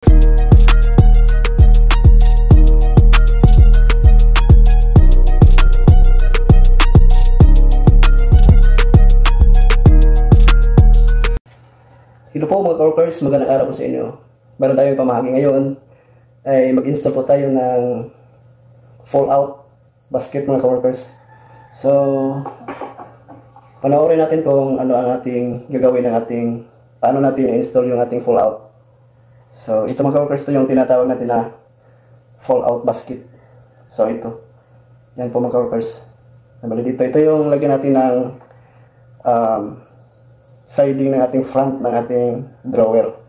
Hello po mga ka-workers, magandang araw po sa inyo. Meron tayong pamahagi ngayon ay mag-install po tayo ng fallout basket mga ka-workers. So, panoorin natin kung ano ang ating gagawin ng ating, paano natin i-install yung ating fallout. So, ito mga ka-workers, ito yung tinatawag natin na fallout basket. So, ito. Yan po mga ka-workers. Nabali dito. Ito yung lagyan natin ng siding ng ating front ng ating drawer.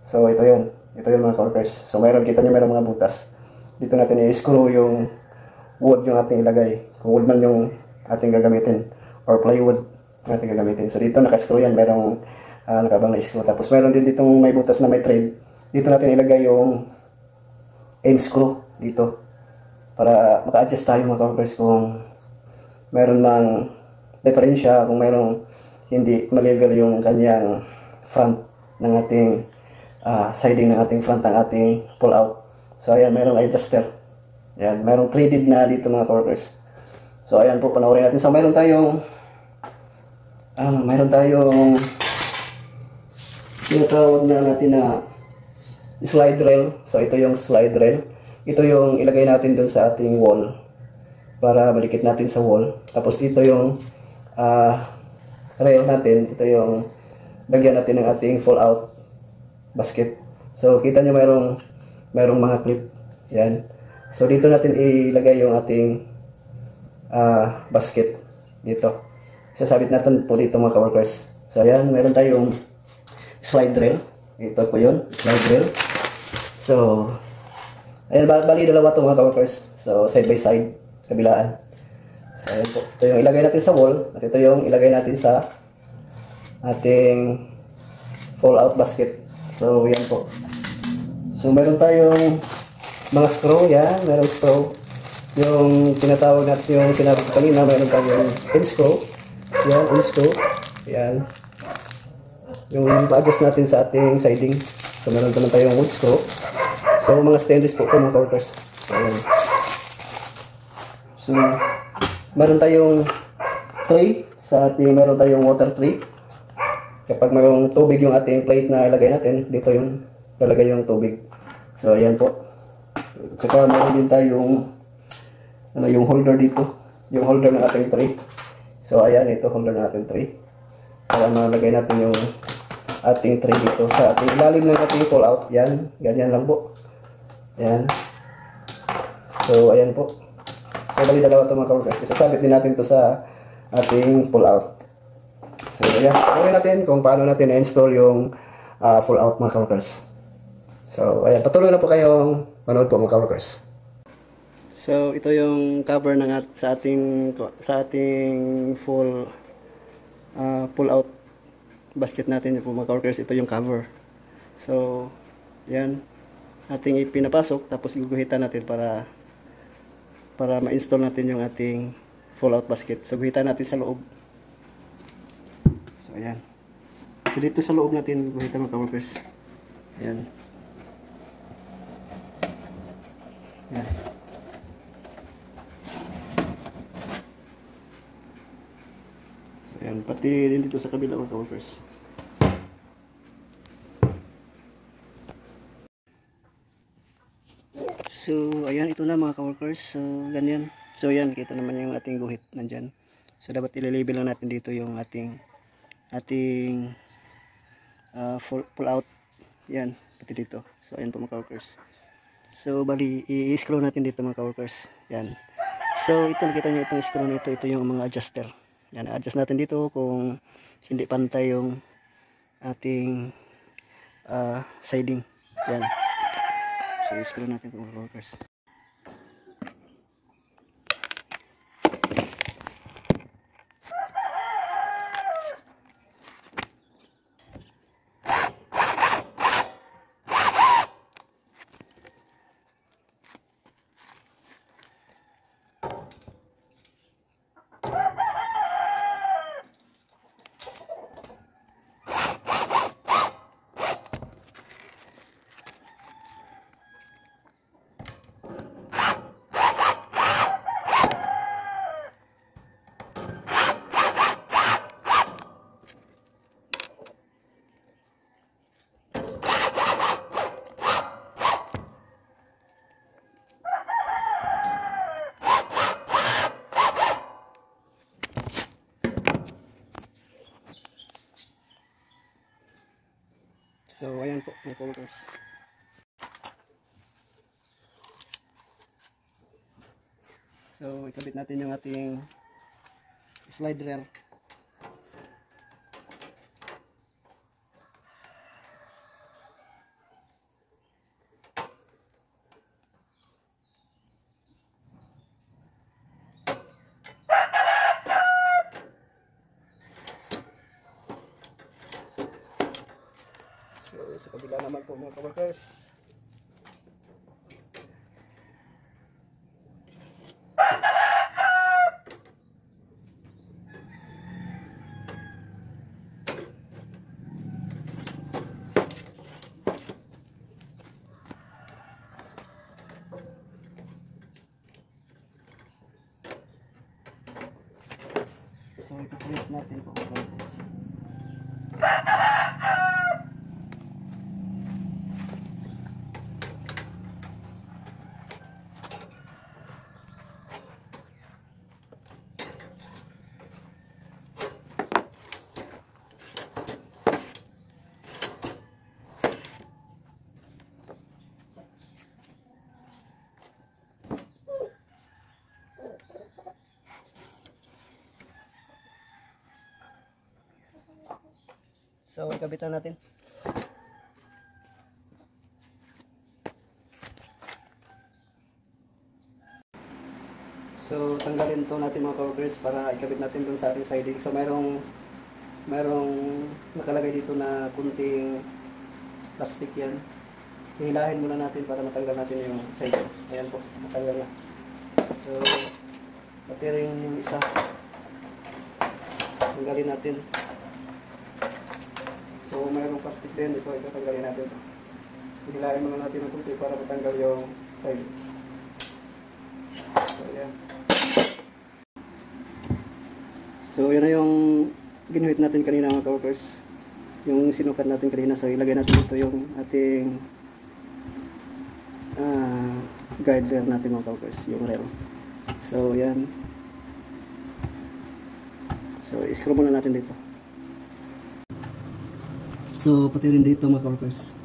So ito yun. Ito yung mga ka-workers. So kita nyo mayroon mga butas. Dito natin i-screw yung wood yung ating ilagay. Kung wood man yung ating gagamitin. Or plywood yung ating gagamitin. So dito naka-screw yan. Mayroong nakabang na-screw. Tapos mayroon din ditong may butas na may thread. Dito natin ilagay yung aim screw. Dito. Para maka-adjust tayo mga ka-workers kung mayroon mang diferensya. Kung mayroong hindi ma-level yung kanyang front ng ating siding ng ating front ng ating pull out. So ayan, mayroong adjuster. Ayan, mayroong threaded na dito mga ka-workers. So ayan po, panoorin natin. So mayroon tayong tinatawag na natin na slide rail. So ito yung slide rail. Ito yung ilagay natin dun sa ating wall para malikit natin sa wall. Tapos ito yung rail natin, ito yung lagyan natin ng ating fallout basket. So kita nyo mayroong mga clip. Yan. So dito natin ilagay yung ating basket dito. Sasabit natin po dito mga ka-workers. So ayan, meron tayong slide rail. Ito po yun, slide rail. So ayan, bali dalawa ito mga ka-workers. So side by side, kabilaan. So, ayan po. Ito yung ilagay natin sa wall. At ito yung ilagay natin sa ating fallout basket. So, yan po. So, meron tayong mga screw. Yan. Meron screw. Yung tinatawag natin, yung sinabi ko kanina, meron tayong end screw. Yan, end screw. Yan. Yung pa-adjust natin sa ating siding. So, meron naman tayong wood screw. So, mga stainless po ito mga ka-workers. Ayan. So, meron tayong tray sa ating, meron tayong water tray. Kapag mayroong tubig yung ating plate na ilagay natin, dito yung talagay yung tubig. So ayan po. Saka meron din tayong yung holder dito, yung holder ng ating tray. So ayan, ito holder ng ating tray. Para malagay natin yung ating tray dito sa ating ilalim ng ating fallout. Yan, ganyan lang po. Ayan. So ayan po. So, bali dalawa ito mga ka-workers. Isasabit din natin ito sa ating pull-out. So, ayan. Gawin natin kung paano natin na-install yung pull-out mga ka-workers. So, ayan. Patuloy na po kayong manood po mga ka-workers. So, ito yung cover ng sa ating full pull-out basket natin po mga ka-workers. Ito yung cover. So, ayan. Ating ipinapasok. Tapos guguhitan natin para ma-install natin yung ating fallout basket. So, guhitan natin sa loob. So, ayan. So, dito sa loob natin guhitan mga ka-workers. Ayan. Ayan. So, ayan. Pati din dito sa kabila mga ka-workers. So, ayan, ito na mga ka-workers. So, ganyan. So, ayan, kita naman yung ating guhit nandyan. So, dapat ililabel lang natin dito yung ating pull out. Yan, pati dito. So, ayan po mga ka-workers. So, bali, i-screw natin dito mga ka-workers. Yan. So, ito, nakita nyo itong screw nito. Ito yung mga adjuster. Yan, adjust natin dito kung hindi pantay yung ating siding. Yan. So, i-screw natin po mga ka-workers. coworkers. So ikabit natin yung ating slide rail. So sa kabila naman po mga coworkers. So ito-press natin po. So ikabitan natin. So tanggalin to natin mga coworkers para ikabit natin dun sa ating siding. So mayroong nakalagay dito na kunting plastic yan. Hihilahin muna natin para matanggal natin yung siding. Ayan po, matanggal na. So pati rin yung isa. Tanggalin natin. So mayroong plastic din ito tanggalin natin. Hihilahin muna natin ng kunti para matanggal yung siding. So ayan. So yun na yung ginuhit natin kanina mga coworkers. Yung sinukat natin kanina. So ilagay natin ito yung ating guide rail natin mga coworkers. Yung rail. So yan. So i-screw muna natin dito. So pati rin dito mga coworkers.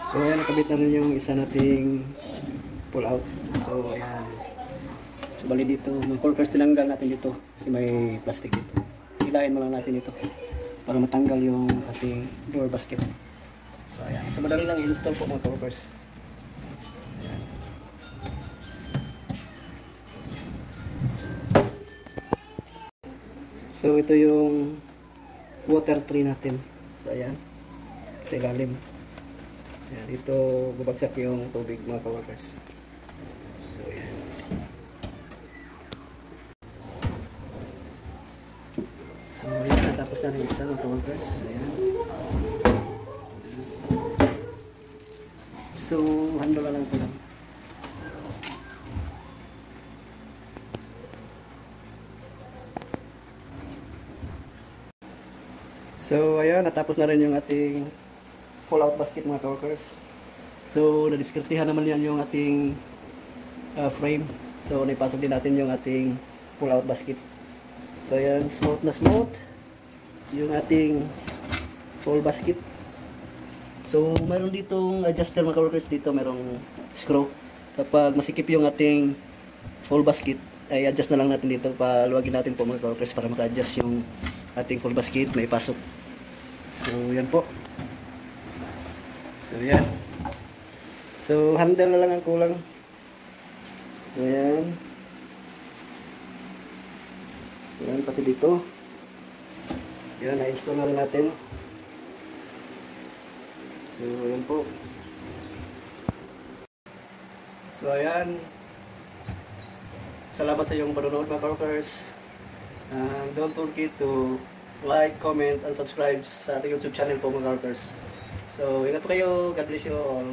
So ayan, nakabit na rin yung isa nating pull out. So ayan. So bali dito, mga coworkers, tinanggal natin dito kasi may plastic dito. Hilahin mo lang natin ito para matanggal yung ating door basket. So ayan. So madali lang i-install po mga coworkers. Ayan. So ito yung water tree natin. So ayan. Sa ilalim. Ayan, dito bubagsak yung tubig mga coworkers. So ayan. So ayan, natapos na rin isa mga coworkers. Ayan. So handle na lang ito lang. So ayan, natapos na rin yung ating pull out basket mga coworkers. So nadiskartehan naman yan yung ating frame. So naipasok din natin yung ating pull out basket. So ayan, smooth na smooth yung ating pull basket. So mayroon ditong adjuster mga coworkers. Dito mayroong screw. Kapag masikip yung ating full basket, ay adjust na lang natin dito. Paluwagin natin po mga coworkers para maka-adjust yung ating full basket na ipasok. So yan po. So yan. So handle na lang ang kulang. So yan. Yan pati dito. Yan, na-install na rin natin. So yan po. So ayan. Salamat sa iyong panonood mga coworkers. Don't forget to like, comment, and subscribe sa ating YouTube channel po mga coworkers. So, ingat po kayo. God bless you all.